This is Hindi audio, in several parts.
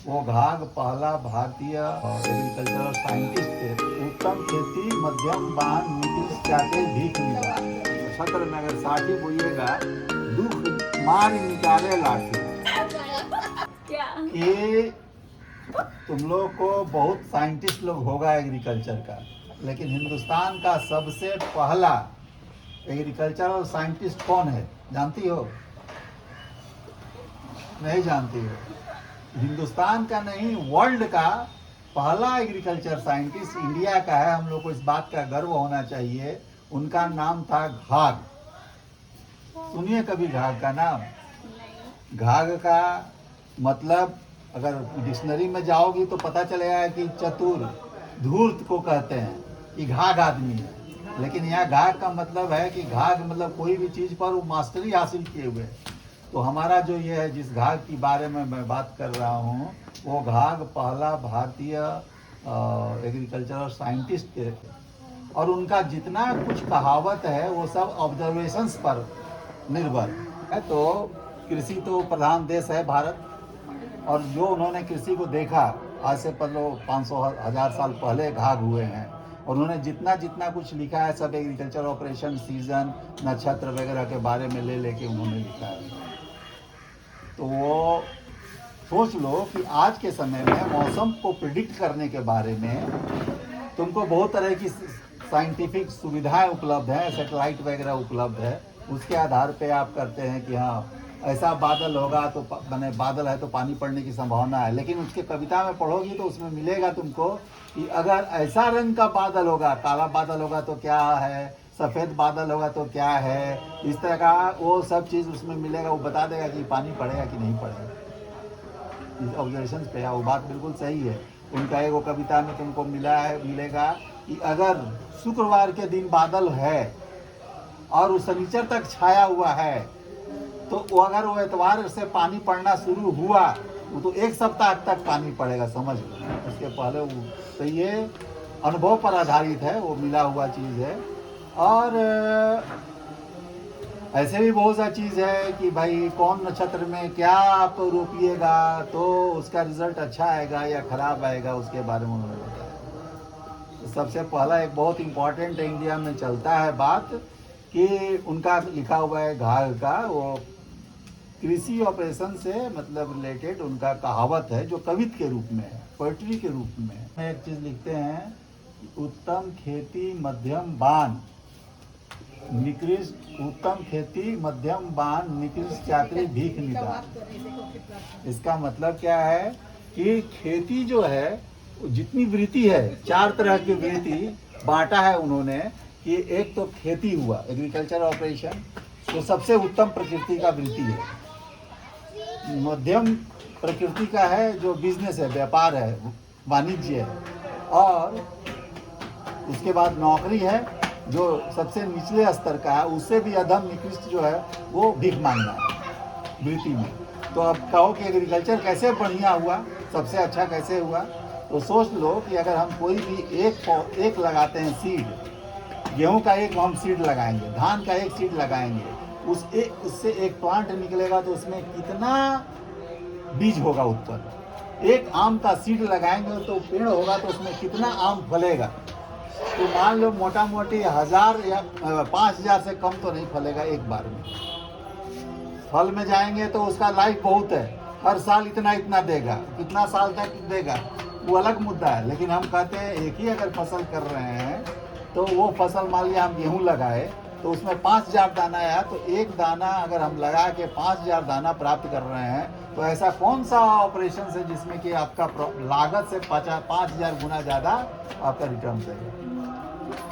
वो घाघ पहला भारतीय एग्रीकल्चरल साइंटिस्ट थे। उत्तम खेती मध्यम बान नीति जाके भीख मिला। नक्षत्र में अगर साठी बोइएगा दुख मार निकाले लाठी। कि तुम लोग को बहुत साइंटिस्ट लोग होगा एग्रीकल्चर का, लेकिन हिंदुस्तान का सबसे पहला एग्रीकल्चरल साइंटिस्ट कौन है जानती हो? नहीं जानती हो? हिंदुस्तान का नहीं, वर्ल्ड का पहला एग्रीकल्चर साइंटिस्ट इंडिया का है। हम लोग को इस बात का गर्व होना चाहिए। उनका नाम था घाघ। सुनिए कभी घाघ का नाम? घाघ का मतलब अगर डिक्शनरी में जाओगी तो पता चलेगा कि चतुर, धूर्त को कहते हैं कि घाघ आदमी है। लेकिन यहाँ घाघ का मतलब है कि घाघ मतलब कोई भी चीज़ पर वो मास्टरी हासिल किए हुए। तो हमारा जो ये है, जिस घाघ के बारे में मैं बात कर रहा हूँ, वो घाघ पहला भारतीय एग्रीकल्चरल साइंटिस्ट थे। और उनका जितना कुछ कहावत है वो सब ऑब्जर्वेशंस पर निर्भर है। तो कृषि तो प्रधान देश है भारत, और जो उन्होंने कृषि को देखा आज से 500-1000 साल पहले घाघ हुए हैं। और उन्होंने जितना जितना कुछ लिखा है सब एग्रीकल्चर ऑपरेशन, सीजन, नक्षत्र वगैरह के बारे में ले लेके उन्होंने लिखा है। तो वो सोच लो कि आज के समय में मौसम को प्रिडिक्ट करने के बारे में तुमको बहुत तरह की साइंटिफिक सुविधाएं उपलब्ध हैं, सैटेलाइट वगैरह उपलब्ध है। उसके आधार पे आप करते हैं कि हाँ ऐसा बादल होगा तो मैंने बादल है तो पानी पड़ने की संभावना है। लेकिन उसके कविता में पढ़ोगी तो उसमें मिलेगा तुमको कि अगर ऐसा रंग का बादल होगा, काला बादल होगा तो क्या है, सफ़ेद बादल होगा तो क्या है, इस तरह का वो सब चीज़ उसमें मिलेगा। वो बता देगा कि पानी पड़ेगा कि नहीं पड़ेगा। इस ऑब्जर्वेशन पे वो बात बिल्कुल सही है। उनका एक वो कविता में तुमको मिलेगा कि अगर शुक्रवार के दिन बादल है और वो शनिचर तक छाया हुआ है तो अगर वो एतवार से पानी पड़ना शुरू हुआ तो 1 सप्ताह तक पानी पड़ेगा, समझ लो। उसके पहले वो तो ये अनुभव पर आधारित है, वो मिला हुआ चीज़ है। और ऐसे भी बहुत सा चीज़ है कि भाई कौन नक्षत्र में क्या आप रोपिएगा तो उसका रिजल्ट अच्छा आएगा या खराब आएगा, उसके बारे में उन्होंने बताया। तो सबसे पहला एक बहुत इम्पॉर्टेंट इंडिया में चलता है बात कि उनका लिखा हुआ है घाघ का, वो कृषि ऑपरेशन से मतलब रिलेटेड उनका कहावत है जो कवित के रूप में है, पोएट्री के रूप में है। एक चीज़ लिखते हैं, उत्तम खेती मध्यम बान निकृष्ट, उत्तम खेती मध्यम बान निकृष्ट चाकरी भीख निदान। इसका मतलब क्या है कि खेती जो है जितनी वृत्ति है, 4 तरह की वृत्ति बांटा है उन्होंने। कि एक तो खेती हुआ, एग्रीकल्चर ऑपरेशन, तो सबसे उत्तम प्रकृति का वृत्ति है। मध्यम प्रकृति का है जो बिजनेस है, व्यापार है, वाणिज्य है। और उसके बाद नौकरी है जो सबसे निचले स्तर का है, उससे भी अधम निकृष्ट जो है वो भीख मांगना है वृत्ति में। तो अब कहो कि एग्रीकल्चर कैसे बढ़िया हुआ, सबसे अच्छा कैसे हुआ? तो सोच लो कि अगर हम कोई भी एक लगाते हैं सीड, गेहूं का एक हम सीड लगाएंगे, धान का एक सीड लगाएंगे, उससे एक प्लांट निकलेगा तो उसमें कितना बीज होगा उत्पन्न। एक आम का सीड लगाएंगे तो पेड़ होगा तो उसमें कितना आम फलेगा। तो मान लो मोटा मोटी 1000 या 5000 से कम तो नहीं फलेगा एक बार में। फल में जाएंगे तो उसका लाइफ बहुत है, हर साल इतना इतना देगा, कितना साल तक देगा वो अलग मुद्दा है। लेकिन हम कहते हैं एक ही अगर फसल कर रहे हैं तो वो फसल मान लिया हम गेहूँ लगाए तो उसमें 5000 दाना आया, तो एक दाना अगर हम लगा के 5000 दाना प्राप्त कर रहे हैं तो ऐसा कौन सा ऑपरेशन है जिसमें कि आपका लागत से 5000 गुना ज़्यादा आपका रिटर्न देगा।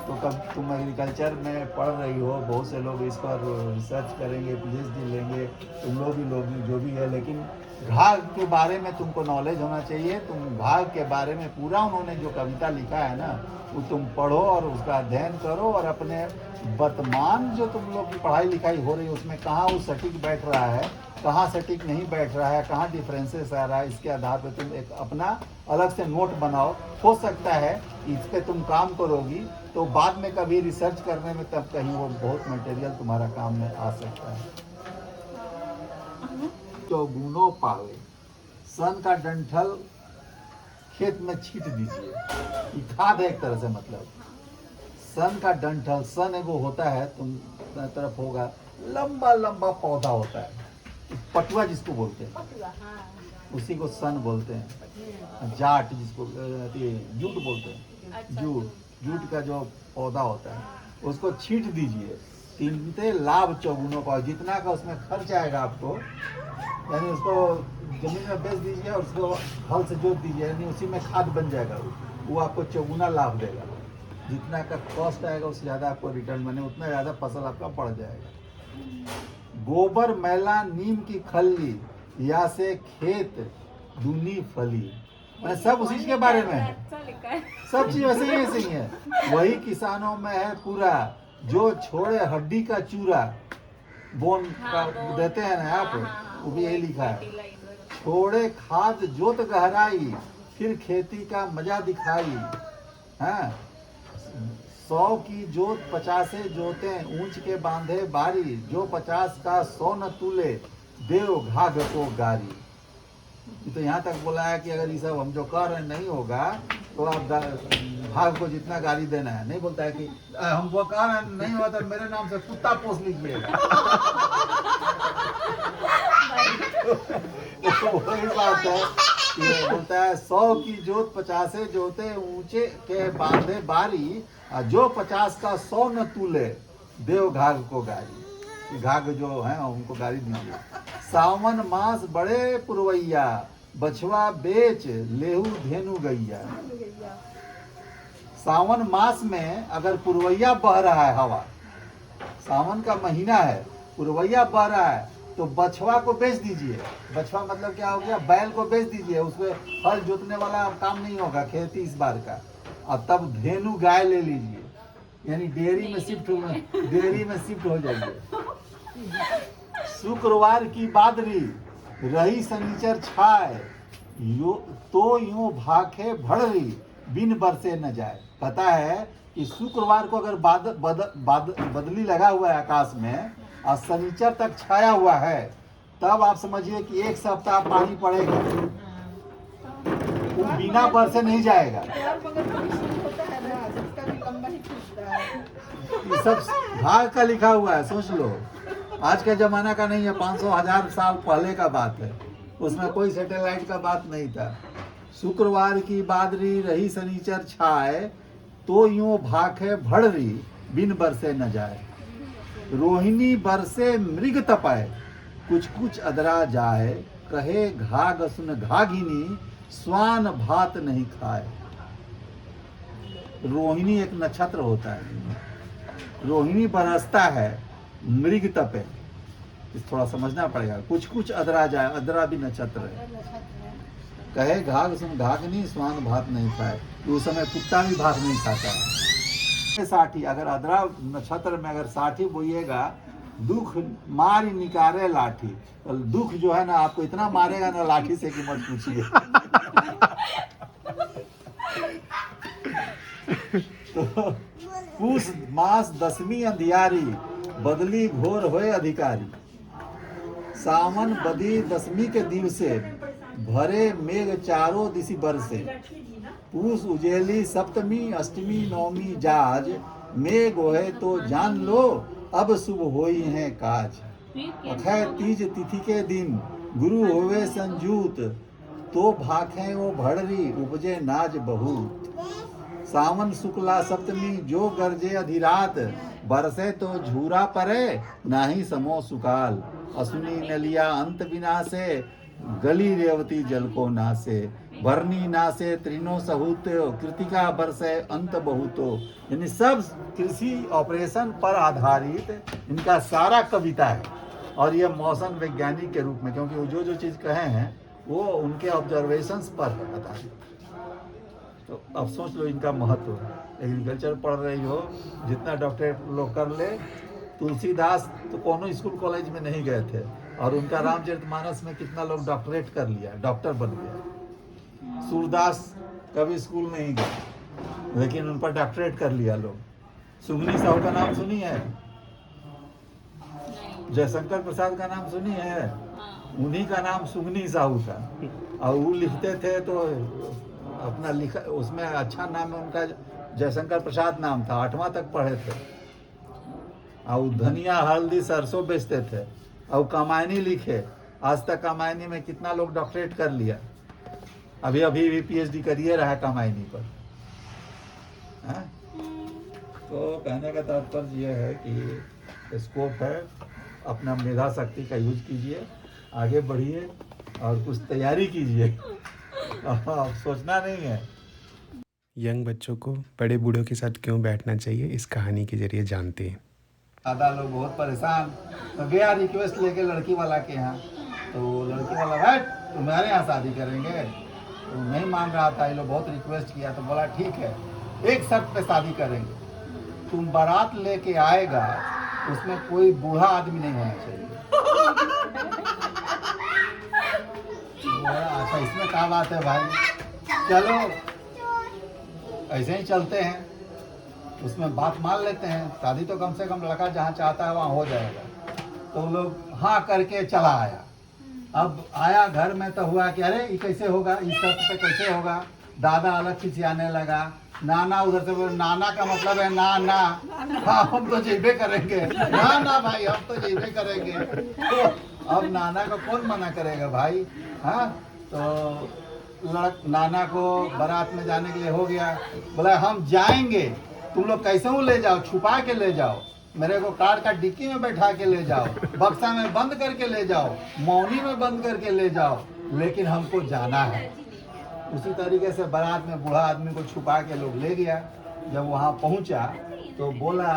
तो कब तुम एग्रीकल्चर में पढ़ रही हो, बहुत से लोग इस पर रिसर्च करेंगे, पीएचडी लेंगे, तुम लोग भी जो भी है। लेकिन घाघ के बारे में तुमको नॉलेज होना चाहिए। तुम घाघ के बारे में पूरा उन्होंने जो कविता लिखा है ना वो तुम पढ़ो और उसका अध्ययन करो, और अपने वर्तमान जो तुम लोग की पढ़ाई लिखाई हो रही है उसमें कहाँ वो सटीक बैठ रहा है, कहाँ सटीक नहीं बैठ रहा है, कहाँ डिफरेंसेस आ रहा है, इसके आधार पर तुम एक अपना अलग से नोट बनाओ। हो सकता है इस पर तुम काम करोगी तो बाद में कभी रिसर्च करने में तब कहीं वो बहुत मटेरियल तुम्हारा काम में आ सकता है। जो गुणों पावे सन का डंठल खेत में छीट दीजिए। ये खाद है एक तरह से, मतलब सन का डंठल, सन एगो होता है, तुम तरफ होगा, लंबा लंबा पौधा होता है, पटुआ जिसको बोलते हैं, उसी को सन बोलते हैं। जाट जिसको जूट बोलते हैं, जूट का जो पौधा होता है उसको छीट दीजिए। तीनते लाभ चौगुनों का, जितना का उसमें खर्च आएगा आपको, यानी उसको जमीन में बेच दीजिए और उसको हल से जोत दीजिए, यानी उसी में खाद बन जाएगा, वो आपको चौगुना लाभ देगा। जितना का कॉस्ट आएगा उससे ज़्यादा आपको रिटर्न बने, उतना ज़्यादा फसल आपका बढ़ जाएगा। गोबर मैला नीम की खल्ली, या से खेत दूनी फली, मैंने सब उसी के बारे में है, सब चीज वैसे ही है। वही किसानों में है पूरा, जो छोड़े हड्डी का चूरा, बोन का देते हैं ना आप, वो भी यही लिखा है। छोड़े खाद जोत गहराई, फिर खेती का मजा दिखाई। हाँ, 100 की जोत 50 जोते, ऊंच के बांधे बारी, जो 50 का 100 न तूले, देव घाघ को गारी। तो यहाँ तक बोला है कि अगर ये सब हम जो कर रहे नहीं होगा तो आप भाग को जितना गाली देना है। नहीं बोलता है कि हम वो कर रहे नहीं हुआ तो मेरे नाम से कुत्ता पोस लीजिएगा। तो वही बात है, ये बोलता है 100 की जोत 50 जोते, ऊंचे के बांधे बारी, जो 50 का 100 न तूले, देव घाघ को गारी। घाघ जो है उनको गाली दीजिए। सावन मास बड़े पुरवैया, बछवा बेच लेहू धेनु गैया। सावन मास में अगर पुरवैया बह रहा है, हवा, सावन का महीना है, पुरवैया बह रहा है, तो बछवा को बेच दीजिए। बछवा मतलब क्या हो गया, बैल को बेच दीजिए, उसमें हल जोतने वाला काम नहीं होगा खेती इस बार का। और तब धेनु गाय ले लीजिए, यानी डेयरी में शिफ्ट हो जाइए। शुक्रवार की बादरी, रही शनिचर छाए, तो यूं भाखे भड़री, बिन बरसे न जाए। पता है कि शुक्रवार को अगर बदली लगा हुआ है आकाश में और शनिचर तक छाया हुआ है, तब आप समझिए कि एक सप्ताह पानी पड़ेगा, वो बिना बरसे नहीं जाएगा। ये सब भाग का लिखा हुआ है, सोच लो। आज का जमाना का नहीं है, 500,000 साल पहले का बात है, उसमें कोई सैटेलाइट का बात नहीं था। शुक्रवार की बादरी, रही शनिचर छाए, तो यूं भाखे भड़री, बिन बरसे न जाए। रोहिणी बरसे मृग तपाए, कुछ कुछ अदरा जाए, कहे घाघ सुन घाघिनी, स्वान भात नहीं खाए। रोहिणी एक नक्षत्र होता है, रोहिणी बरसता है, मृग तपे, थोड़ा समझना पड़ेगा। कुछ कुछ अदरा जाए, अदरा भी नक्षत्र है। कहे घाघ सुन घाघनी, स्वान भात नहीं खाए, उस समय कुत्ता भी भात नहीं खाता है। साठी, अगर अदरा नक्षत्र में अगर साठी बोइएगा, दुख मारी निकारे लाठी, तो दुख जो है ना आपको इतना मारेगा ना लाठी से कि मत पूछिए। तो पूस मास 10वीं अंधियारी, बदली घोर होए अधिकारी। सावन बदी 10वीं के दिवसे, भरे मेघ चारों दिशि बरसे। पूस उजेली 7वीं 8वीं 9वीं जाज, मेघ होए तो जान लो, अब शुभ होई है काज। अक्षय तीज तिथि के दिन, गुरु होवे संजूत, तो भाखे वो भड़री, उपजे नाज बहुत। सावन शुक्ला 7वीं, जो गरजे अधिरात, बरसे तो झूरा परे, नाही समो सुकाल। असुनी नलिया अंत विनाशे, गली रेवती जल को नासे। भरनी नासे त्रिनो सहूत, कृतिका बरसे अंत बहुतो। यानी सब कृषि ऑपरेशन पर आधारित इनका सारा कविता है, और ये मौसम वैज्ञानिक के रूप में, क्योंकि वो जो चीज़ कहे हैं वो उनके ऑब्जर्वेशंस पर है आधारित। तो अब सोच लो इनका महत्व। एग्रीकल्चर पढ़ रही हो, जितना डॉक्टरेट लोग कर ले, तुलसीदास तो कोनो स्कूल कॉलेज में नहीं गए थे, और उनका रामचरितमानस में कितना लोग डॉक्टरेट कर लिया, डॉक्टर बन गया। सूरदास कभी स्कूल नहीं गए, लेकिन उन पर डॉक्टरेट कर लिया लोग। सुगनी साहू का नाम सुनी है? जयशंकर प्रसाद का नाम सुनी है? उन्हीं का नाम सुगनी साहू था। और वो लिखते थे तो अपना लिखा, उसमें अच्छा नाम है उनका जयशंकर प्रसाद नाम था, 8वां तक पढ़े थे। और धनिया हल्दी सरसों बेचते थे। और कामायनी लिखे, आज तक कामायनी में कितना लोग डॉक्टरेट कर लिया, अभी अभी भी पीएचडी करिए रहा है कामायनी पर। हाँ? तो कहने का तात्पर्य यह है कि स्कोप है, अपना मेधा शक्ति का यूज कीजिए, आगे बढ़िए और कुछ तैयारी कीजिए। सोचना नहीं है। यंग बच्चों को बड़े बूढ़ों के साथ क्यों बैठना चाहिए, इस कहानी के जरिए जानते हैं। दादा लोग बहुत परेशान, तो गया रिक्वेस्ट लेके लड़की वाला के यहाँ, तो लड़की वाला बैठ तुम्हारे यहाँ शादी करेंगे, तो नहीं मान रहा था। ये लोग बहुत रिक्वेस्ट किया तो बोला ठीक है, एक शर्त पे शादी करेंगे, तुम बारात लेके आएगा उसमें कोई बूढ़ा आदमी नहीं होना चाहिए। अच्छा इसमें क्या बात है भाई, चलो ऐसे ही चलते हैं, उसमें बात मान लेते हैं, शादी तो कम से कम लड़का जहाँ चाहता है वहाँ हो जाएगा। तो लोग हाँ करके चला आया। अब आया घर में तो हुआ कि अरे ये कैसे होगा, इस शर्त पे कैसे होगा। दादा अलग खिसियाने लगा, नाना उधर से बोले नाना का मतलब है ना ना, हाँ हम तो जेबे करेंगे, ना ना भाई हम तो जेबे करेंगे। तो अब नाना को कौन मना करेगा भाई। हाँ तो नाना को बारात में जाने के लिए हो गया, बोला हम जाएंगे, तुम लोग कैसे हो ले जाओ, छुपा के ले जाओ, मेरे को कार का डिक्की में बैठा के ले जाओ, बक्सा में बंद करके ले जाओ, मौनी में बंद करके ले जाओ, लेकिन हमको जाना है। उसी तरीके से बारात में बूढ़ा आदमी को छुपा के लोग ले गया। जब वहाँ पहुँचा तो बोला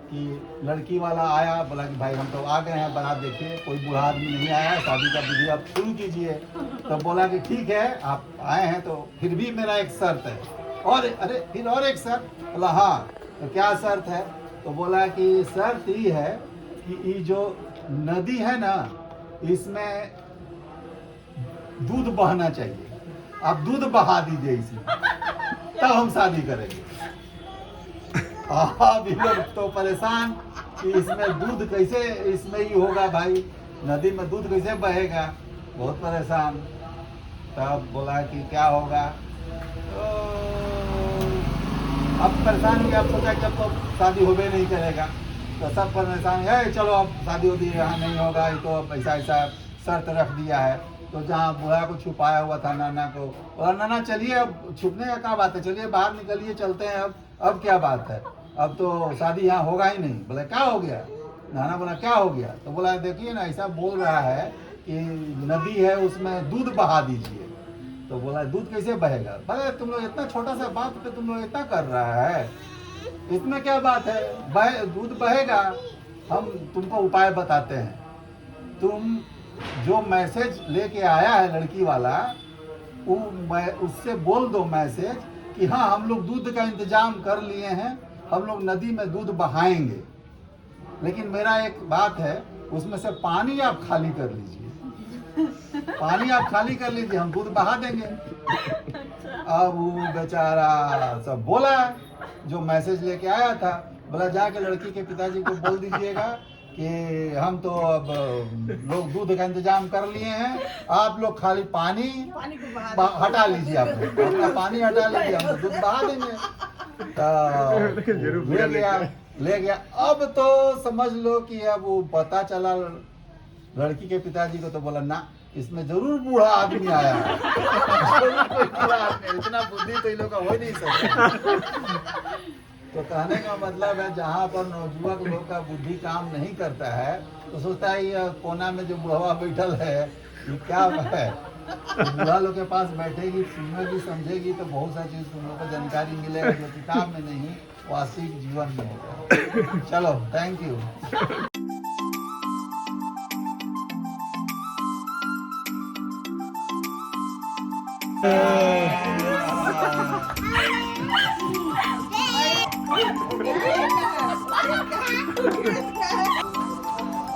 कि लड़की वाला आया, बोला कि भाई हम तो आ गए हैं बारात, देखिए कोई बूढ़ा आदमी नहीं आया, शादी का विधि आप शुरू कीजिए। तो बोला कि ठीक है आप आए हैं तो फिर भी मेरा एक शर्त है। और अरे फिर और एक शर्त, बोला हाँ तो क्या शर्त है। तो बोला कि शर्त ये है कि ये जो नदी है ना इसमें दूध बहना चाहिए, आप दूध बहा दीजिए इसमें, तब हम शादी करेंगे। अब लोग तो परेशान कि इसमें दूध कैसे, इसमें ही होगा भाई, नदी में दूध कैसे बहेगा, बहुत परेशान। तब बोला कि क्या होगा, तो अब परेशान हो गया। अब सोचा कि अब तो शादी होबे नहीं करेगा, तो सब परेशान है, चलो अब शादी होती है यहाँ नहीं होगा, ये तो अब ऐसा ऐसा शर्त रख दिया है। तो जहाँ बूढ़ा को छुपाया हुआ था नाना को, और नाना चलिए अब छुपने का क्या बात है, चलिए बाहर निकलिए चलते हैं, अब क्या बात है, अब तो शादी यहाँ होगा ही नहीं। बोले क्या हो गया, नाना बोला क्या हो गया। तो बोला देखिए ना ऐसा बोल रहा है कि नदी है उसमें दूध बहा दीजिए। तो बोला दूध कैसे बहेगा, बोले तुम लोग इतना छोटा सा बात पे तुम लोग इतना कर रहा है, इसमें क्या बात है, दूध बहेगा। हम तुमको उपाय बताते हैं, तुम जो मैसेज लेके आया है लड़की वाला, वो उससे बोल दो मैसेज कि हाँ हम लोग दूध का इंतजाम कर लिए हैं, हम लोग नदी में दूध बहाएंगे, लेकिन मेरा एक बात है, उसमें से पानी आप खाली कर लीजिए, पानी आप खाली कर लीजिए, हम दूध बहा देंगे। अब वो बेचारा सब बोला जो मैसेज लेके आया था, बोला जाके लड़की के पिताजी को बोल दीजिएगा कि हम तो अब लोग दूध का इंतजाम कर लिए हैं, आप लोग खाली पानी हटा लीजिए, आप लोग अपना पानी हटा लीजिए, हम दूध बहा देंगे। ले गया। अब तो समझ लो कि अब वो पता चला लड़की के पिताजी को, तो बोला ना इसमें जरूर बूढ़ा आदमी आया है। इतना बुद्धि तो इन लोग का हो नहीं सकता। तो कहने का मतलब है जहाँ पर नौजुवक लोग का बुद्धि काम नहीं करता है तो सोचता है ये कोना में जो बुढ़वा बैठल है ये क्या है। बूढ़ा लोग के पास बैठेगी, सुनेगी, समझेगी तो बहुत सारी चीज तुम लोग को जानकारी मिलेगा जो किताब में नहीं वास्तविक जीवन में होगा। चलो थैंक यू।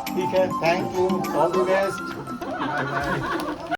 ठीक है, thank you, all the best, bye bye.